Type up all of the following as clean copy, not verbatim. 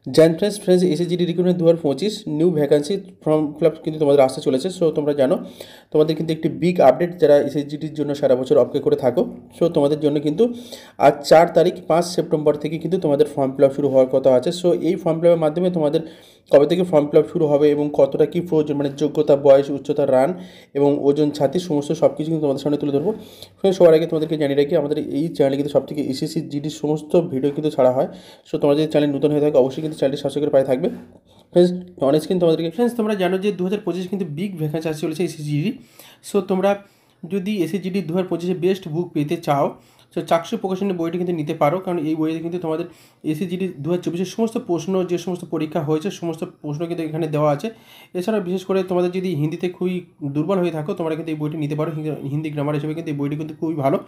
জান friends SSGD recruitment 2025 new vacancy form fill up কিন্তু তোমাদের আসতে চলেছে। সো তোমরা জানো তোমাদের কিন্তু একটি বিগ আপডেট, যারা এসএসজিডির জন্য সারা বছর অপেক্ষা করে থাকো। সো তোমাদের জন্য কিন্তু আজ 4 তারিখ 5 সেপ্টেম্বর থেকে কিন্তু তোমাদের ফর্ম ফিল আপ শুরু হওয়ার কথা আছে। সো এই ফর্ম ফিল আপের মাধ্যমে তোমাদের কবে থেকে ফর্ম ফিল আপ শুরু হবে এবং কতটা কী প্রয়োজন, মানে যোগ্যতা, বয়স, উচ্চতা, রান এবং ওজন, ছাতি সমস্ত সব কিছু কিন্তু তোমাদের সামনে তুলে ধরবো। সবার আগে তোমাদেরকে জানিয়ে রাখি, আমাদের এই চ্যানেলে কিন্তু সব থেকে এসএসসি জিডির সমস্ত ভিডিও কিন্তু ছাড়া হয়। সো তোমরা যদি চ্যানেল নতুন হয়ে থাকে অবশ্যই কিন্তু চ্যানেলটি সাবস্ক্রাইব করে পায়ে থাকবে। ফ্রেন্ডস অনেক কিন্তু তোমাদেরকে ফ্রেন্ডস তোমরা জানো যে 2025 কিন্তু বিগ ভ্যাকান্সি আসতে চলেছে এসএসজিডি। সো তোমরা যদি এসএসজিডি 2025 বেস্ট বুক পেতে চাও, সো চাকসু প্রকাশনের বইটি কিন্তু নিতে পারো, কারণ এই বইতে কিন্তু তোমাদের এসএসজিডি 2024 সমস্ত প্রশ্ন, যে সমস্ত পরীক্ষা হয়েছে সমস্ত প্রশ্ন কিন্তু এখানে দেওয়া আছে। এছাড়া বিশেষ করে তোমাদের যদি হিন্দিতে খুবই দুর্বল হয়ে থাকো, তোমরা কিন্তু এই বইটি নিতে পারো। হিন্দি গ্রামার হিসেবে কিন্তু এই বইটি কিন্তু খুবই ভালো।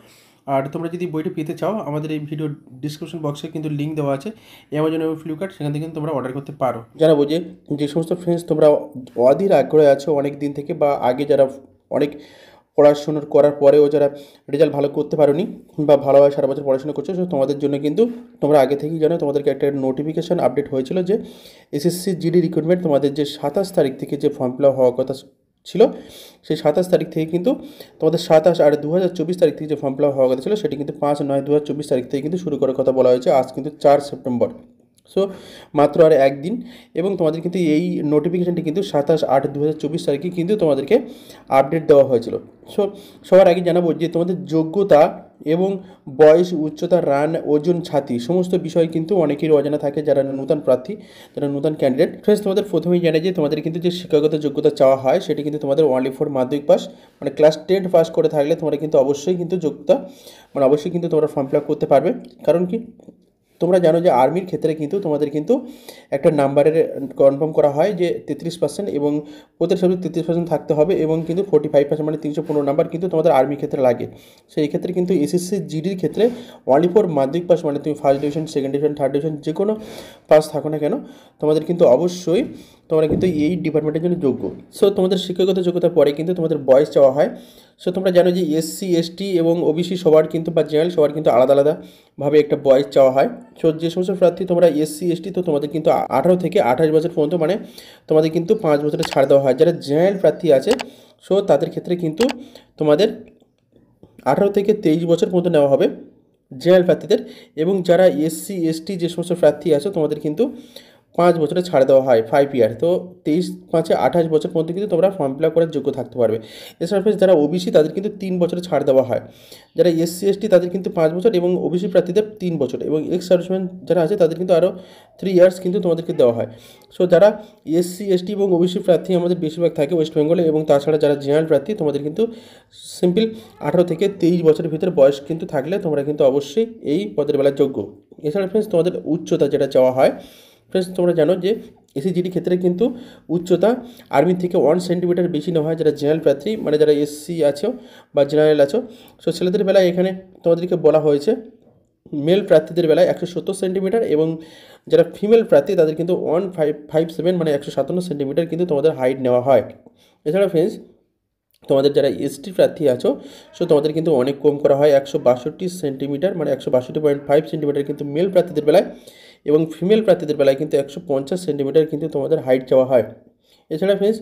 আর তোমরা যদি বইটি পেতে চাও, আমাদের এই ভিডিও ডিসক্রিপশন বক্সে কিন্তু লিঙ্ক দেওয়া আছে অ্যামাজন এবং ফ্লিপকার্ট, সেখান থেকে কিন্তু তোমরা অর্ডার করতে পারো। জানাবো যে সমস্ত ফ্রেন্ডস তোমরা অধীর আগ্রহে আছো অনেক দিন থেকে, বা আগে যারা অনেক পড়াশুনো করার পরেও যারা রেজাল্ট ভালো করতে পারোনি বা ভালোভাবে সারা বছর পড়াশোনা করছো, সো তোমাদের জন্য কিন্তু তোমরা আগে থেকেই জানো তোমাদেরকে একটা নোটিফিকেশান আপডেট হয়েছিল যে এসএসসি জিডি রিক্রুটমেন্ট তোমাদের যে 27 তারিখ থেকে যে ফর্ম ফিল আপ হওয়ার কথা ছিল, সেই 27 তারিখ থেকে কিন্তু তোমাদের 27/8/2024 তারিখ থেকে যে ফর্ম ফিল আপ হওয়ার কথা ছিল, সেটি কিন্তু 5/9/2024 তারিখ থেকে কিন্তু শুরু করার কথা বলা হয়েছে। আজ কিন্তু 4 সেপ্টেম্বর। সো মাত্র আর একদিন, এবং তোমাদের কিন্তু এই নোটিফিকেশানটি কিন্তু 27/8/2024 তারিখে কিন্তু তোমাদেরকে আপডেট দেওয়া হয়েছিল। সো সবার আগে জানাবো যে তোমাদের যোগ্যতা এবং বয়স, উচ্চতা, রান, ওজন, ছাতি সমস্ত বিষয় কিন্তু অনেকেরই অজানা থাকে, যারা নূতন প্রার্থী, যারা নূতন ক্যান্ডিডেট। ফ্রেন্ডস তোমাদের প্রথমেই জানাই যে তোমাদের কিন্তু যে শিক্ষাগত যোগ্যতা চাওয়া হয় সেটি কিন্তু তোমাদের অনলি ফর মাধ্যমিক পাস, মানে ক্লাস 10 পাস করে থাকলে তোমরা কিন্তু অবশ্যই কিন্তু যোগ্যতা, মানে অবশ্যই কিন্তু তোমরা ফর্ম ফিল আপ করতে পারবে। কারণ কি, তোমরা জানো যে আর্মির ক্ষেত্রে কিন্তু তোমাদের কিন্তু একটা নাম্বারের কনফার্ম করা হয় যে 33%, এবং প্রত্যেক সাবজেক্ট 33% থাকতে হবে, এবং কিন্তু 45% মানে 315 নাম্বার কিন্তু তোমাদের আর্মির ক্ষেত্রে লাগে। সেই ক্ষেত্রে কিন্তু এসএসসি জিডির ক্ষেত্রে অনলি ফর মাধ্যমিক পাস, মানে তুমি first division, second division, third division যে কোনো পাস থাকো না কেন, তোমাদের কিন্তু অবশ্যই তোমরা কিন্তু এই ডিপার্টমেন্টের জন্য যোগ্য। সো তোমাদের শিক্ষাগত যোগ্যতার পরে কিন্তু তোমাদের বয়স চাওয়া হয়। সো তোমরা জানো যে এসসি, এসটি এবং ওবিসি সবার কিন্তু, বা জেনারেল সবার কিন্তু আলাদা আলাদাভাবে একটা বয়স চাওয়া হয়। সো যে সমস্ত প্রার্থী তোমরা এসসি, এসটি, তো তোমাদের কিন্তু 18 থেকে 28 বছর পর্যন্ত, মানে তোমাদের কিন্তু 5 বছরের ছাড় দেওয়া হয়। যারা জেনারেল প্রার্থী আছে, সো তাদের ক্ষেত্রে কিন্তু তোমাদের 18 থেকে 23 বছর পর্যন্ত নেওয়া হবে জেনারেল প্রার্থীদের, এবং যারা এসসি, এসটি যে সমস্ত প্রার্থী আছে তোমাদের কিন্তু 5 বছরে ছাড় দেওয়া হয়, 5 ইয়ার। তো 23-5-28 বছর পর্যন্ত কিন্তু তোমরা ফর্ম ফিল আপ করার যোগ্য থাকতে পারবে। এছাড়া ফ্রেন্ডস যারা ওবিসি তাদের কিন্তু 3 বছরে ছাড় দেওয়া হয়। যারা এসসি, এসটি তাদের কিন্তু 5 বছর, এবং ওবিসি প্রার্থীদের 3 বছর, এবং এক্স সার্ভিসম্যান যারা আছে তাদের কিন্তু আরও 3 ইয়ার্স কিন্তু তোমাদেরকে দেওয়া হয়। সো যারা এসসি, এসটি এবং ওবিসি প্রার্থী আমাদের বেশিরভাগ থাকে ওয়েস্ট বেঙ্গলে, এবং তাছাড়া যারা জেনারেল প্রার্থী তোমাদের কিন্তু সিম্পল 18 থেকে 23 বছরের ভিতরে বয়স কিন্তু থাকলে তোমরা কিন্তু অবশ্যই এই পদের বেলার যোগ্য। এছাড়া ফ্রেন্ডস তোমাদের উচ্চতা যেটা চাওয়া হয়, ফ্রেন্ডস তোমরা জানো যে এসএসজিডি ক্ষেত্রে কিন্তু উচ্চতা আর্মির থেকে 1 সেন্টিমিটার বেশি নেওয়া হয় যারা জেনারেল প্রার্থী, মানে যারা এসসি আছো বা জেনারেল আছো। সো ছেলেদের বেলায় এখানে তোমাদেরকে বলা হয়েছে মেল প্রার্থীদের বেলায় 170 সেন্টিমিটার, এবং যারা ফিমেল প্রার্থী তাদের কিন্তু 157 মানে 157 সেন্টিমিটার কিন্তু তোমাদের হাইট নেওয়া হয়। এছাড়া ফ্রেন্ডস তোমাদের যারা এসটি প্রার্থী আছো, সো তোমাদের কিন্তু অনেক কম করা হয়, 162 সেন্টিমিটার মানে 162.5 সেন্টিমিটার কিন্তু মেল প্রার্থীদের বেলায়, এবং ফিমেল প্রার্থীদের বেলায় কিন্তু 150 সেন্টিমিটার কিন্তু তোমাদের হাইট চাওয়া হয়। এছাড়া ফ্রেন্ডস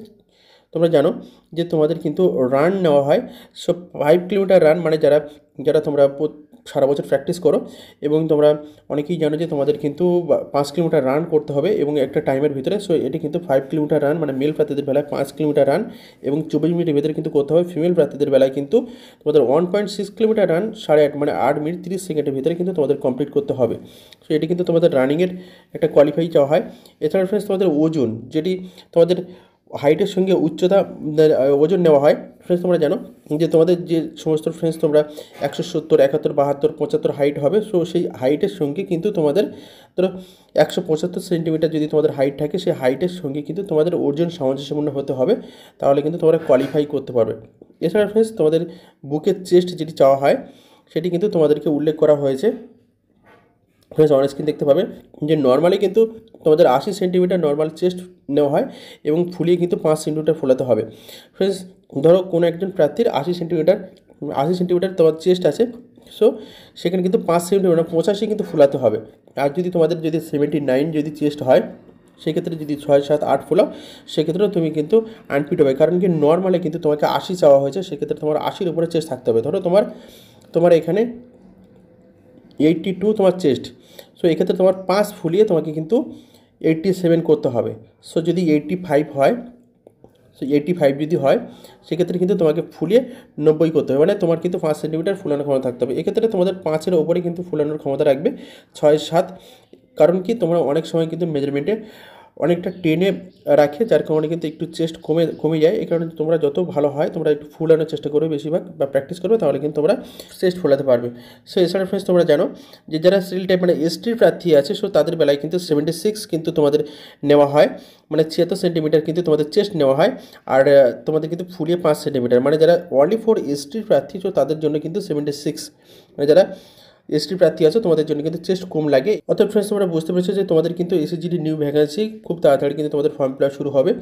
তোমরা জানো যে তোমাদের কিন্তু রান নেওয়া হয়। সো 5 কিলোমিটার রান, মানে যারা যারা তোমরা সারা বছর প্র্যাকটিস করো, এবং তোমরা অনেকেই জানো যে তোমাদের কিন্তু 5 কিলোমিটার রান করতে হবে এবং একটা টাইমের ভিতরে। সো এটি কিন্তু 5 কিলোমিটার রান, মানে মেল প্রার্থীদের বেলায় 5 কিলোমিটার রান এবং 24 মিনিটের ভিতরে কিন্তু করতে হবে। ফিমেল প্রার্থীদের বেলায় কিন্তু তোমাদের 1.6 কিলোমিটার রান 8.5 মানে 8 মিনিট 30 সেকেন্ডের ভিতরে কিন্তু তোমাদের কমপ্লিট করতে হবে। সো এটি কিন্তু তোমাদের রানিংয়ের একটা কোয়ালিফাই চাওয়া হয়। এছাড়া ফ্রেন্ডস তোমাদের ওজন, যেটি তোমাদের হাইটের সঙ্গে উচ্চতা ওজন নেওয়া হয়। ফ্রেন্ডস তোমরা জানো যে তোমাদের যে সমস্ত ফ্রেন্ডস তোমরা 170, 71, 72, 75 হাইট হবে, সো সেই হাইটের সঙ্গে কিন্তু তোমাদের ধরো 175 সেন্টিমিটার যদি তোমাদের হাইট থাকে, সেই হাইটের সঙ্গে কিন্তু তোমাদের ওজন সামঞ্জস্যপূর্ণ হতে হবে, তাহলে কিন্তু তোমরা কোয়ালিফাই করতে পারবে। এছাড়া ফ্রেন্ডস তোমাদের বুকের চেস্ট যেটি চাওয়া হয় সেটি কিন্তু তোমাদেরকে উল্লেখ করা হয়েছে। ফ্রেন্ডস অন স্ক্রিন দেখতে পাবে যে নর্মালি কিন্তু তোমাদের 80 সেন্টিমিটার নর্মাল চেস্ট নেওয়া হয়, এবং ফুলিয়ে কিন্তু 5 সেন্টিমিটার ফোলাতে হবে। ফ্রেন্ডস ধরো কোনো একজন প্রার্থীর 80 সেন্টিমিটার তোমার চেস্ট আছে, সো সেখানে কিন্তু 5 সেন্টিমিটার মানে 85 কিন্তু ফুলাতে হবে। আর যদি তোমাদের যদি 79 যদি চেস্ট হয়, সেক্ষেত্রে যদি 6, 7, 8 ফুলাও, সেক্ষেত্রেও তুমি কিন্তু আনফিট হবে। কারণ কি নর্মালে কিন্তু তোমাকে 80 চাওয়া হয়েছে, সেক্ষেত্রে তোমার 80-র উপরে চেস্ট থাকতে হবে। ধরো তোমার এখানে 82 তোমার চেস্ট, সো এক্ষেত্রে তোমার 5 ফুলিয়ে তোমাকে কিন্তু 87 করতে হবে। সো যদি 85 হয়, সো 85 যদি হয়, সেক্ষেত্রে কিন্তু তোমাকে ফুলিয়ে 90 করতে হবে, মানে তোমার কিন্তু 5 সেন্টিমিটার ফুলানোর ক্ষমতা থাকতে হবে। এক্ষেত্রে তোমাদের 5-এর ওপরে কিন্তু ফুলানোর ক্ষমতা রাখবে 6, 7। কারণ কি তোমরা অনেক সময় কিন্তু মেজারমেন্টে অনেকটা টেনে রাখে, যার কারণে কিন্তু একটু চেস্ট কমে যায়। এই কারণে তোমরা যত ভালো হয় তোমরা একটু ফুলানোর চেষ্টা করবে বেশিরভাগ, বা প্র্যাকটিস করবে, তাহলে কিন্তু তোমরা চেস্ট ফোলাতে পারবে। সো এছাড়া ফ্রেন্ডস তোমরা জানো যে যারা সিরিয়াল টাইপ মানে এসটির প্রার্থী আছে, সো তাদের বেলায় কিন্তু 76 কিন্তু তোমাদের নেওয়া হয়, মানে 76 সেন্টিমিটার কিন্তু তোমাদের চেস্ট নেওয়া হয়। আর তোমাদের কিন্তু ফুলিয়ে 5 সেন্টিমিটার, মানে যারা অনলি ফর এসটির প্রার্থী, সো তাদের জন্য কিন্তু 76, মানে যারা এসটি প্রার্থী আছে তোমাদের জন্য কিন্তু চেস্ট কম লাগে। অর্থাৎ ফ্রেন্ডস তোমরা বুঝতে পেরেছো যে তোমাদের কিন্তু এসএসজিডি নিউ ভ্যাকেন্সি খুব তাড়াতাড়ি কিন্তু তোমাদের ফর্ম ফিল আপ শুরু হবে,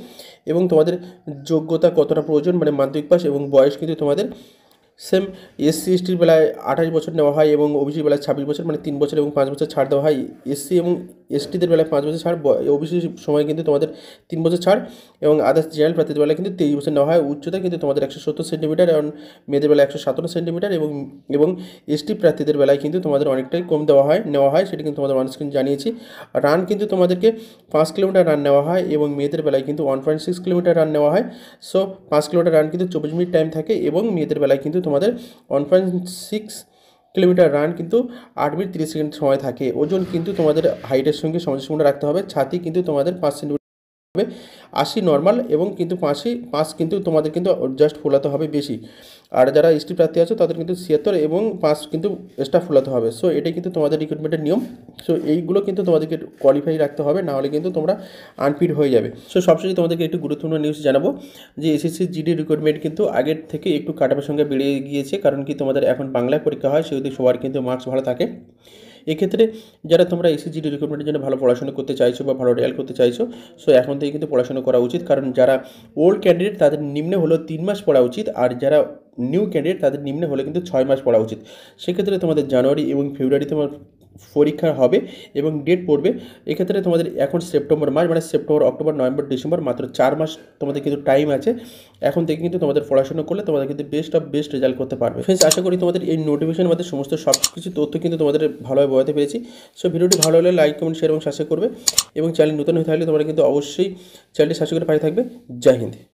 এবং তোমাদের যোগ্যতা কতটা প্রয়োজন মানে মাধ্যমিক পাস এবং বয়স কিন্তু তোমাদের সেম এসসি এসটির বেলায় 28 বছর নেওয়া হয়, এবং ওবিসির বেলায় 26 বছর, মানে 3 বছর এবং 5 বছর ছাড় দেওয়া হয়। এসসি এবং এসটিদের বেলায় 5 বছর ছাড়, ওবিসির সময় কিন্তু তোমাদের 3 বছর ছাড়, এবং আদার্স জেনারেল প্রার্থীদের বেলায় কিন্তু 23 বছর নেওয়া হয়। উচ্চতা কিন্তু তোমাদের 170 সেন্টিমিটার, এবং মেয়েদের বেলায় 157 সেন্টিমিটার, এবং এসটি প্রার্থীদের বেলায় কিন্তু তোমাদের অনেকটাই কম নেওয়া হয়, সেটা কিন্তু তোমাদের অনস্ক্রিন জানিয়েছি। রান কিন্তু তোমাদেরকে 5 কিলোমিটার রান নেওয়া হয়, এবং মেয়েদের বেলায় কিন্তু 1.6 কিলোমিটার রান নেওয়া হয়। সো 5 কিলোমিটার রান কিন্তু 24 মিনিট টাইম থাকে, এবং মেয়েদের বেলায় কিন্তু তোমাদের 1.6 কিলোমিটার রান কিন্তু 8 মিনিট 30 সেকেন্ড সময় থাকে। ওজন কিন্তু তোমাদের হাইটের সঙ্গে সামঞ্জস্যপূর্ণ রাখতে হবে। ছাতি কিন্তু তোমাদের 5 সেন্টিমিটার হবে, 80 নর্মাল, এবং কিন্তু 5 কিন্তু তোমাদের কিন্তু জাস্ট ফোলাতে হবে বেশি। আর যারা এসটি প্রার্থী আছে তাদের কিন্তু 76 এবং 5 কিন্তু এক্সট্রা ফোলাতে হবে। সো এটাই কিন্তু তোমাদের রিক্রুটমেন্টের নিয়ম। সো এইগুলো কিন্তু তোমাদেরকে কোয়ালিফাই রাখতে হবে, নাহলে কিন্তু তোমরা আনফিট হয়ে যাবে। সো সবশেষে তোমাদেরকে একটু গুরুত্বপূর্ণ নিউজ জানাবো যে এসএসসি জিডি রিক্রুটমেন্ট কিন্তু আগের থেকে একটু কাটআপের সঙ্গে বেড়ে গিয়েছে, কারণ কি তোমাদের এখন বাংলায় পরীক্ষা হয়, সেহেতু সবার কিন্তু মার্কস ভালো থাকে। এক্ষেত্রে যারা তোমরা এসএসজিডি রিক্রুটমেন্টের জন্য ভালো পড়াশোনা করতে চাইছো বা ভালো রেজাল্ট করতে চাইছো, সো এখন থেকে কিন্তু পড়াশোনা করা উচিত। কারণ যারা ওল্ড ক্যান্ডিডেট তাদের নিম্নে হলেও 3 মাস পড়া উচিত, আর যারা নিউ ক্যান্ডিডেট তাদের নিম্নে হলে কিন্তু 6 মাস পড়া উচিত। সেক্ষেত্রে তোমাদের জানুয়ারি এবং ফেব্রুয়ারিতে তোমার পরীক্ষা হবে এবং ডেট পড়বে। এক্ষেত্রে তোমাদের এখন সেপ্টেম্বর মাস, মানে সেপ্টেম্বর, অক্টোবর, নভেম্বর, ডিসেম্বর, মাত্র 4 মাস তোমাদের কিন্তু টাইম আছে। এখন থেকে কিন্তু তোমাদের পড়াশোনা করলে তোমাদের কিন্তু বেস্ট অফ বেস্ট রেজাল্ট করতে পারবে। ফ্রেন্ডস, আশা করি তোমাদের এই নোটিফিকেশনের মধ্যে সমস্ত সব কিছু তথ্য কিন্তু তোমাদের ভালোভাবে বোঝাতে পেরেছি। সো ভিডিওটি ভালো হলে লাইক, কমেন্ট, শেয়ার এবং সাবস্ক্রাইব করবে, এবং চ্যানেল নতুন হয়ে থাকলে তোমরা কিন্তু অবশ্যই চ্যানেলটি সাবস্ক্রাইব করে পাশে থাকবে। জয় হিন্দ।